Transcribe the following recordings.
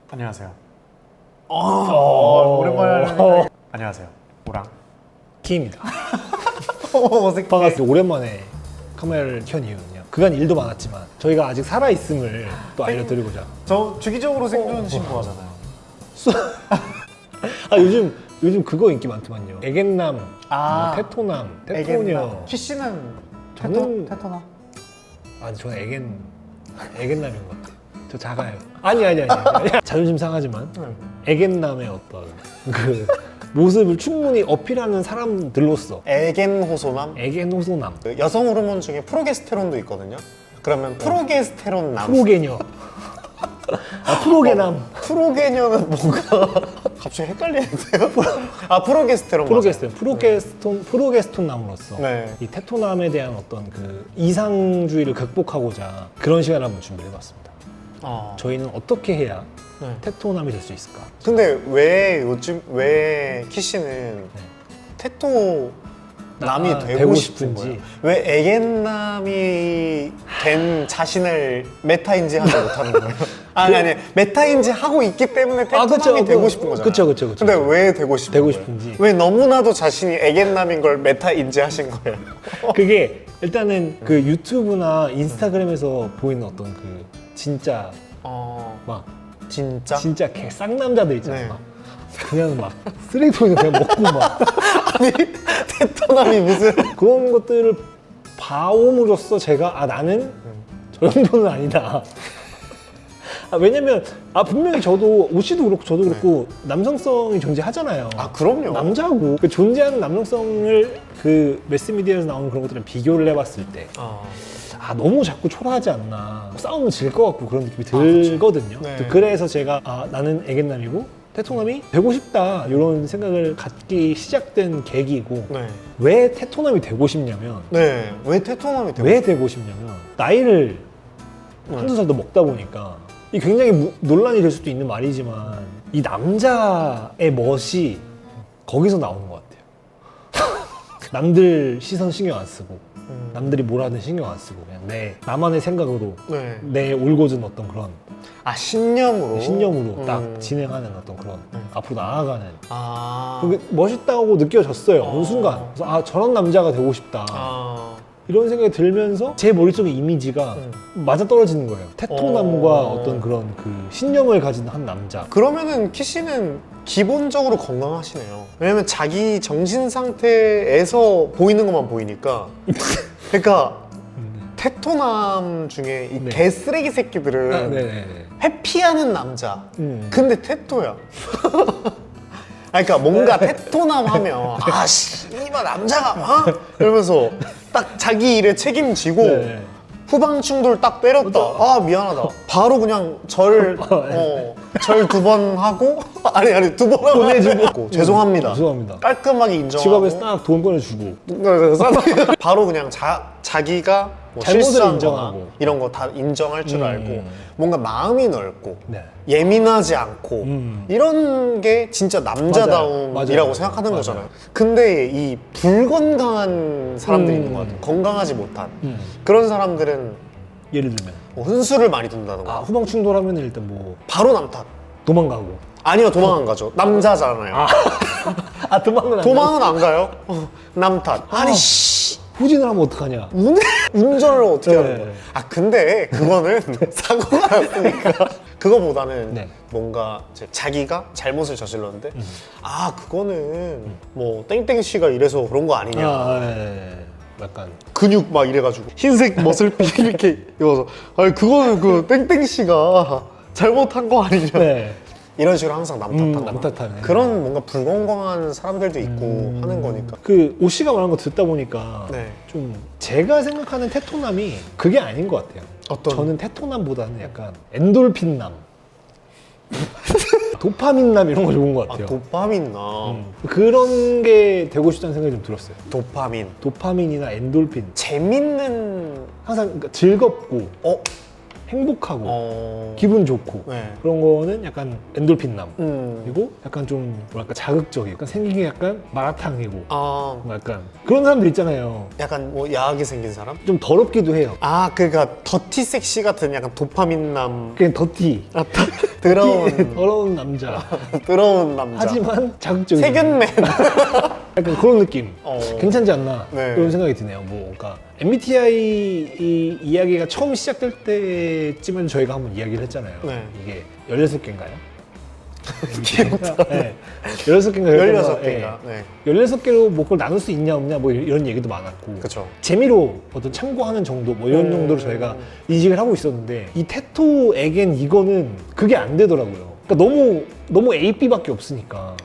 안녕하세요. 오랜만에 하는 안녕하세요. 오랑. 키입니다. 어색해. 반갑습니다. 오랜만에 카메라를 켠 이유는요. 그간 일도 많았지만 저희가 아직 살아있음을 또 알려드리고자. 저 주기적으로 생존 신고하잖아요. 아 요즘 그거 인기 많더만요. 애견남, 아, 뭐 테토남, 테토녀. 키씨는 저는- 테토나? 아니 저는 애견남인 것 같아요. 저 작아요. 아니. 자존심 상하지만 애견남의 어떤 그 모습을 충분히 어필하는 사람들로서 애겐 호소남? 애견 호소남, 그 여성 호르몬 중에 프로게스테론도 있거든요. 그러면 프로게스테론 남. 프로게녀. 프로게남. 프로게녀는 뭔가 갑자기 헷갈리는데요? 아, 프로게스테론. 프로게스톤 남으로서 네. 이 테토남에 대한 어떤 그 이상주의를 극복하고자 그런 시간을 한번 준비해봤습니다. 맞아요. 저희는 어떻게 해야 네. 테토남이 될 수 있을까? 근데 왜 키씨는 테토 남이 아, 되고 되고 싶은 싶은지. 거예요? 왜 애견남이 된 자신을 메타인지 하지 못하는 거예요? 아니 메타인지 하고 있기 때문에 테토남이 되고 싶은 거잖아요. 그쵸. 근데 왜 되고 싶은 되고 거예요? 싶은지. 왜 너무나도 자신이 애견남인 걸 메타인지 하신 거예요? 그게 일단은 그 유튜브나 인스타그램에서 보이는 어떤 그 진짜 막 진짜? 개 쌍남자들 있잖아요. 네. 막 그냥 막 쓰레기통에 그냥 먹고 막 아니 테토남이 무슨 그런 것들을 봐옴으로써 제가 나는 저 정도는 아니다. 왜냐면 분명히 저도 오씨도 그렇고 저도 그렇고 남성성이 존재하잖아요. 아 그럼요. 남자고 그 존재하는 남성성을 그 매스미디어에서 나오는 그런 것들은 비교를 해봤을 때 너무 자꾸 초라하지 않나, 싸우면 질 것 같고 그런 느낌이 들거든요. 네. 그래서 제가 나는 애견남이고 테토남이 되고 싶다 이런 생각을 갖기 시작된 계기이고, 네. 왜 테토남이 되고 싶냐면 네. 왜 테토남이 되고 왜 되고 싶냐면 나이를 한두 살 더 먹다 보니까 이 굉장히 논란이 될 수도 있는 말이지만 이 남자의 멋이 거기서 나오는 것 같아요. 남들 시선 신경 안 쓰고 남들이 뭐라든 신경 안 쓰고 그냥 나만의 생각으로 네. 내 올곧은 어떤 그런 신념으로 딱 진행하는 어떤 그런 앞으로 나아가는 그게 멋있다고 느껴졌어요. 어느 순간. 그래서 저런 남자가 되고 싶다. 이런 생각이 들면서 제 머릿속의 이미지가 맞아떨어지는 거예요. 테토남과 어떤 그런 그 신념을 가진 한 남자. 그러면은 키씨는 기본적으로 건강하시네요. 왜냐면 자기 정신 상태에서 보이는 것만 보이니까. 그러니까 테토남 중에 이 네. 개쓰레기 새끼들은 네네네. 회피하는 남자. 근데 테토야. 그러니까 뭔가 테토남 하면 이봐 남자가 이러면서 딱 자기 일에 책임지고 네. 후방 충돌 딱 때렸다. 미안하다. 바로 그냥 절 두 번 하고 아니 두 번 하고 보내주고 죄송합니다. 죄송합니다. 깔끔하게 인정하고 지갑에서 딱 돈 꺼내주고. 바로 그냥 자기가 뭐 잘못을 실수한 인정하고. 거나 이런 거 다 인정할 줄 알고 뭔가 마음이 넓고 네. 예민하지 않고 이런 게 진짜 남자다움이라고 맞아요. 생각하는 맞아요. 거잖아요. 근데 이 불건강한 사람들이 있는 것 같아요. 건강하지 못한 그런 사람들은 예를 들면 뭐 훈수를 많이 둔다던가 후방 충돌하면 일단 뭐 바로 남탓. 도망가고. 아니요, 도망 안 가죠. 남자잖아요. 도망은 안 도망은 안 가요. 남탓. 아니 씨. 후진을 하면 어떡하냐. 운전을 어떻게 네. 하는 거야? 근데 그거는 사고가 났으니까 그거보다는 네. 뭔가 이제 자기가 잘못을 저질렀는데 그거는 뭐 땡땡 씨가 이래서 그런 거 아니냐. 네. 약간 근육 막 이래가지고 흰색 머슬핏 이렇게 입어서 그거는 그 땡땡 씨가 잘못한 거 아니냐. 네. 이런 식으로 항상 남탓하고 남탓하네. 그런 뭔가 불건강한 사람들도 있고 하는 거니까. 그 오씨가 말한 거 듣다 보니까 네. 좀 제가 생각하는 테토남이 그게 아닌 것 같아요. 어떤? 저는 테토남보다는 약간 엔돌핀남, 도파민남 이런 거 좋은 것 같아요. 도파민나 그런 게 되고 싶다는 생각이 좀 들었어요. 도파민 도파민이나 엔돌핀, 재밌는 항상 그러니까 즐겁고 어? 행복하고 기분 좋고 네. 그런 거는 약간 엔돌핀남. 음. 그리고 약간 좀 뭐랄까 자극적이고 약간 생긴 게 약간 마라탕이고 아, 뭐 약간 그런 사람들 있잖아요. 약간 뭐 야하게 생긴 사람? 좀 더럽기도 해요. 아, 그러니까 더티 섹시 같은 약간 도파민남. 그냥 더티. 더러운 남자. 더러운 남자. 하지만 자극적인. 세균맨. 약간 그런 느낌. 어. 괜찮지 않나? 네. 그런 생각이 드네요. 뭐, 그러니까 MBTI 이 이야기가 처음 시작될 때쯤엔 저희가 한번 이야기를 했잖아요. 네. 이게 16개인가요? 귀엽다. 네. 16개인가 16개인가. 네. 16개로 뭐 그걸 나눌 수 있냐 없냐 뭐 이런 얘기도 많았고 그쵸. 재미로 어떤 참고하는 정도 뭐 이런 정도로 저희가 인식을 하고 있었는데 이 테토에겐 이거는 그게 안 되더라고요. 그러니까 너무 A, B밖에 없으니까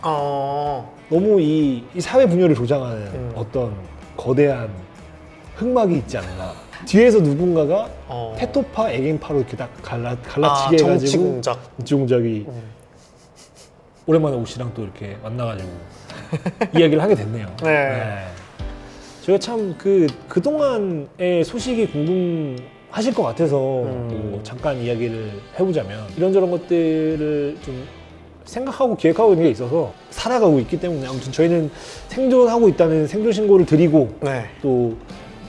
너무 이 사회 분열을 조장하는 어떤 거대한 흑막이 있지 않나. 뒤에서 누군가가 테토파, 에겐파로 이렇게 딱 갈라치게 해가지고 정치 공작. 정치 공작이 오랜만에 옷이랑 또 이렇게 만나가지고 이야기를 하게 됐네요. 네. 제가 참 그동안의 소식이 궁금하실 것 같아서 또 잠깐 이야기를 해보자면 이런저런 것들을 좀 생각하고 기획하고 있는 게 있어서 살아가고 있기 때문에 아무튼 저희는 생존하고 있다는 생존 신고를 드리고 네. 또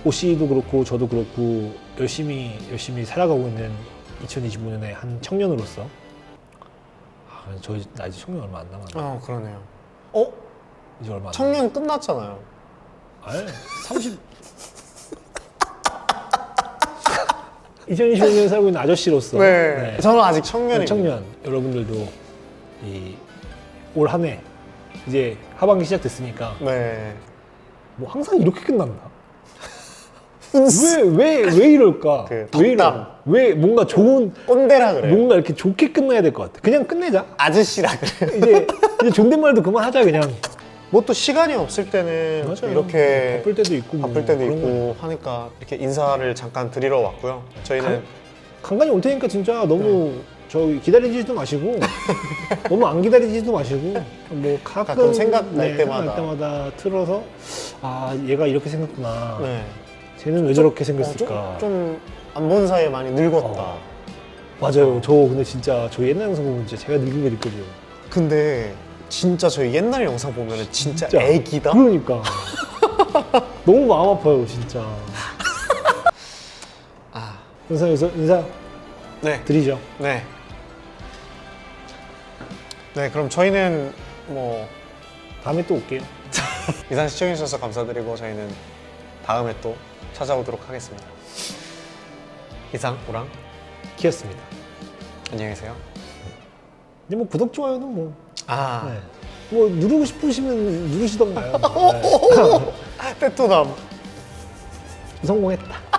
오씨도 그렇고 저도 그렇고 열심히 살아가고 있는 2025년의 한 청년으로서 저희 나 이제 청년 얼마 안 남았네. 그러네요. 이제 얼마 안 청년 끝났잖아요. 아니 30 2025년 살고 있는 아저씨로서 네. 저는 아직 청년입니다. 청년 여러분들도 올 한 해 이제 하반기 시작됐으니까 네. 뭐 항상 이렇게 끝난다. 왜 이럴까? 그 왜 덕담. 이래? 왜 뭔가 좋은 꼰대라 그래요. 뭔가 이렇게 좋게 끝나야 될 것 같아. 그냥 끝내자. 아저씨라 그래요. 이제 존댓말도 그만하자 그냥. 뭐 또 시간이 없을 때는 맞아요. 이렇게 바쁠 때도 있고 뭐 바쁠 때도 그런 거. 있고 하니까 이렇게 인사를 잠깐 드리러 왔고요. 저희는 간간히 올 테니까 진짜 너무 저기 기다리지도 마시고 너무 안 기다리지도 마시고 뭐 가끔 생각날 때마다 틀어서 아 얘가 이렇게 생겼구나. 네. 쟤는 왜 저렇게 생겼을까? 좀 안 본 사이에 많이 늙었다. 맞아요. 저 근데 진짜 저 옛날 영상 보면 진짜 제가 늙은 게 느껴져요. 근데 진짜 저희 옛날 영상 보면은 진짜 애기다. 그러니까 너무 마음 아파요 진짜. 영상에서 인사 네. 드리죠. 네. 네, 그럼 저희는 뭐 다음에 또 올게요. 이상 시청해주셔서 감사드리고 저희는 다음에 또 찾아오도록 하겠습니다. 이상 오랑 키였습니다. 안녕히 계세요. 근데 뭐 구독 좋아요는 뭐 아, 뭐 누르고 싶으시면 누르시던가요. 테토남. 성공했다.